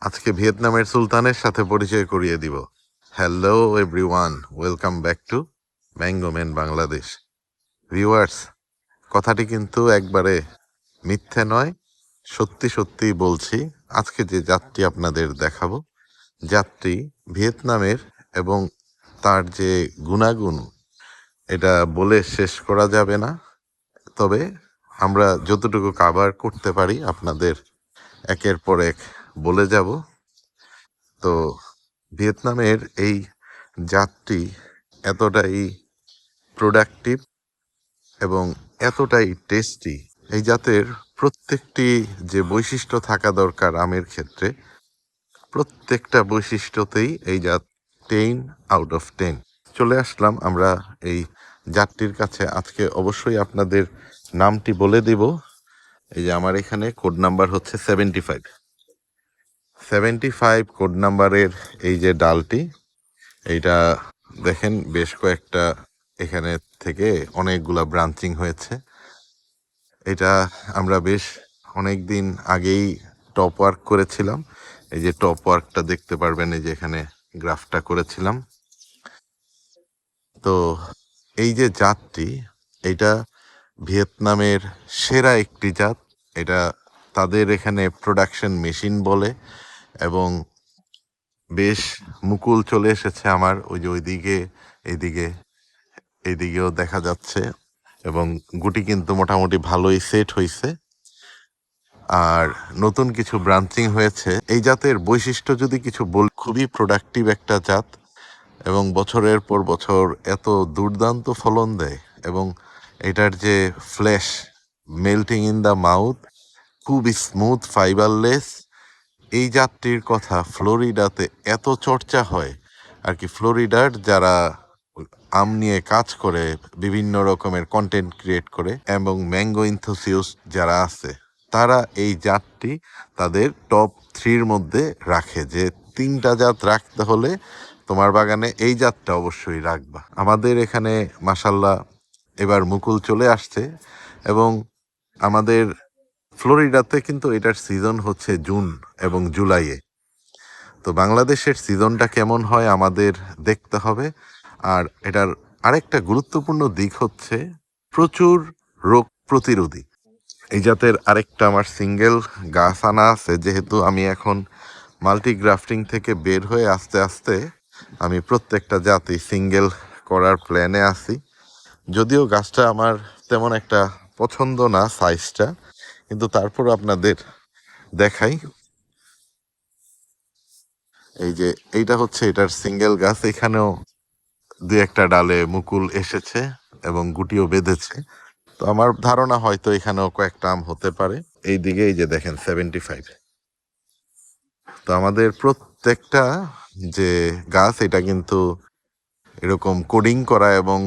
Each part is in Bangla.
আজকে ভিয়েতনামের সুলতানের সাথে পরিচয় করিয়ে দিব। Hello everyone, welcome back to mango man Bangladesh. Viewers, কথাটি কিন্তু একবারে মিথ্যে নয়, সত্যি সত্যি বলছি। আজকে যে যাত্রী আপনাদের দেখাবো, যাত্রী ভিয়েতনামের, এবং তার যে গুণাগুণ এটা বলে শেষ করা যাবে না। তবে আমরা যতটুকু কাভার করতে পারি আপনাদের একের পর এক বলে যাব। তো ভিয়েতনামের এই জাতটি এতটাই প্রোডাক্টিভ এবং এতটাই টেস্টি, এই জাতের প্রত্যেকটি যে বৈশিষ্ট্য থাকা দরকার আমের ক্ষেত্রে, প্রত্যেকটা বৈশিষ্ট্যতেই এই জাত 10 আউট অফ 10। চলে আসলাম আমরা এই জাতটির কাছে। আজকে অবশ্যই আপনাদের নামটি বলে দিব। এই যে আমার এখানে কোড নাম্বার হচ্ছে 75 কোড নাম্বারের এই যে ডালটি, এইটা দেখেন বেশ কয়েকটা এখানে থেকে অনেকগুলা ব্রাঞ্চিং হয়েছে। এটা আমরা বেশ অনেক দিন আগেই টপ ওয়ার্ক করেছিলাম। এই যে টপ ওয়ার্কটা দেখতে পারবেন, এই যে এখানে গ্রাফটা করেছিলাম। তো এই যে জাতটি, এটা ভিয়েতনামের সেরা একটি জাত। এটা তাদের এখানে প্রোডাকশন মেশিন বলে, এবং বেশ মুকুল চলে এসেছে আমার ওই যে ওইদিকে, এইদিকেও দেখা যাচ্ছে, এবং গুটি কিন্তু মোটামুটি ভালোই সেট হয়েছে। আর নতুন কিছু ব্রাঞ্চিং হয়েছে। এই জাতের বৈশিষ্ট্য যদি কিছু বল, খুবই প্রোডাক্টিভ একটা জাত, এবং বছরের পর বছর এত দুর্দান্ত ফলন দেয়। এবং এটার যে flash melting in the mouth, খুব স্মুথ, ফাইবারলেস। এই জাতটির কথা ফ্লোরিডাতে এত চর্চা হয় আর কি। ফ্লোরিডার যারা আম নিয়ে কাজ করে, বিভিন্ন রকমের কন্টেন্ট ক্রিয়েট করে, এবং ম্যাঙ্গো ইনথুসিয়াস যারা আছে, তারা এই জাতটি তাদের টপ 3-র মধ্যে রাখে, যে 3টা জাত রাখতে হলে তোমার বাগানে এই জাতটা অবশ্যই রাখবা। আমাদের এখানে মাশাল্লাহ এবার মুকুল চলে আসছে, এবং আমাদের ফ্লোরিডাতে কিন্তু এটার সিজন হচ্ছে জুন এবং জুলাইয়ে। তো বাংলাদেশের সিজনটা কেমন হয় আমাদের দেখতে হবে। আর এটার আরেকটা গুরুত্বপূর্ণ দিক হচ্ছে প্রচুর রোগ প্রতিরোধী। এই জাতের আরেকটা আমার সিঙ্গেল গাছ আনা আছে, যেহেতু আমি এখন মাল্টি গ্রাফটিং থেকে বের হয়ে আস্তে আস্তে আমি প্রত্যেকটা জাতই সিঙ্গেল করার প্ল্যানে আছি। যদিও গাছটা আমার তেমন একটা পছন্দ না সাইজটা, কিন্তু তারপর আপনাদের দেখাই। এই যে এইটা হচ্ছে এটার সিঙ্গেল গাছ, এখানেও দুই একটা ডালে মুকুল এসেছে এবং গুটিও বেঁধেছে। তো আমার ধারণা হয়তো এখানেও কয়েকটা আম হতে পারে। এই দিকে এই যে দেখেন 75। তো আমাদের প্রত্যেকটা যে গাছ, এটা কিন্তু এরকম কোডিং করা, এবং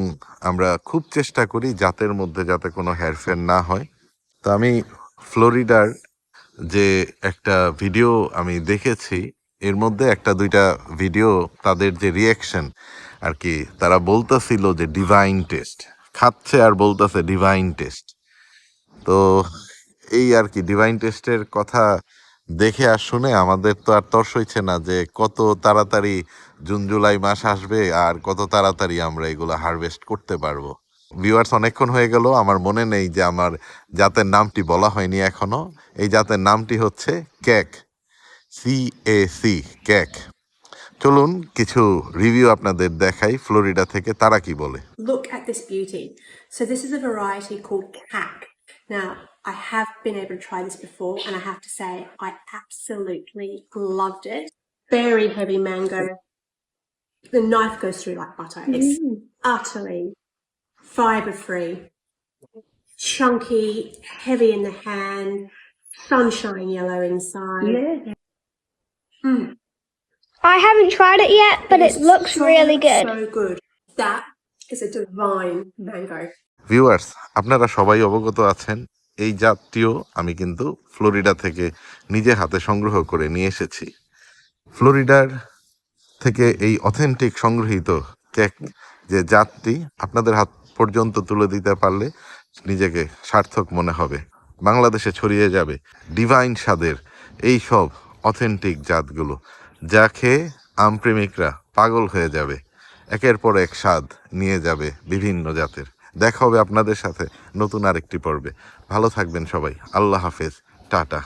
আমরা খুব চেষ্টা করি জাতের মধ্যে যাতে কোনো হেরফের না হয়। তো আমি ফ্লোরিডার যে একটা ভিডিও আমি দেখেছি, এর মধ্যে একটা দুইটা ভিডিও, তাদের যে রিয়াকশন আর কি, তারা বলতেছিল যে ডিভাইন টেস্ট খাচ্ছে, আর বলতেছে ডিভাইন টেস্ট। তো এই আর কি, ডিভাইন টেস্টের কথা দেখে আর শুনে আমাদের তো আর তর সইছে না যে কত তাড়াতাড়ি জুন জুলাই মাস আসবে আর কত তাড়াতাড়ি আমরা এগুলো হারভেস্ট করতে পারবো। ভিউয়ার্স, অনেকক্ষণ হয়ে গেল, আমার মনে নেই যে আমার জাতের নামটি বলা হয়নি এখনো। এই জাতের নামটি হচ্ছে কেক, CAC, কেক। চলুন কিছু রিভিউ আপনাদের দেখাই ফ্লোরিডা থেকে, তারা কি বলে। Look at this beauty. So this is a variety called CAC. Now, I have been able to try this before, and I have to say I absolutely loved it. Very heavy mango. The knife goes through like butter. It's utterly fiber-free, chunky, heavy in the hand, sunshine yellow inside. I haven't tried it yet, but it looks really good. So good. That is a divine mango. Viewers, আপনারা সবাই অবগত আছেন, এই জাতটিও আমি কিন্তু ফ্লোরিডা থেকে নিজে হাতে সংগ্রহ করে নিয়ে এসেছি। ফ্লোরিডার থেকে এই অথেন্টিক সংগৃহীত কেক যে জাতটি আপনাদের হাত পর্যন্ত তুলে দিতে পারলে নিজেকে সার্থক মনে হবে। বাংলাদেশে ছড়িয়ে যাবে ডিভাইন স্বাদের এই সব অথেন্টিক জাতগুলো, যা খেয়ে আমপ্রেমিকরা পাগল হয়ে যাবে, একের পর এক স্বাদ নিয়ে যাবে বিভিন্ন জাতের। দেখা হবে আপনাদের সাথে নতুন আরেকটি পর্বে। ভালো থাকবেন সবাই, আল্লাহ হাফেজ, টাটা।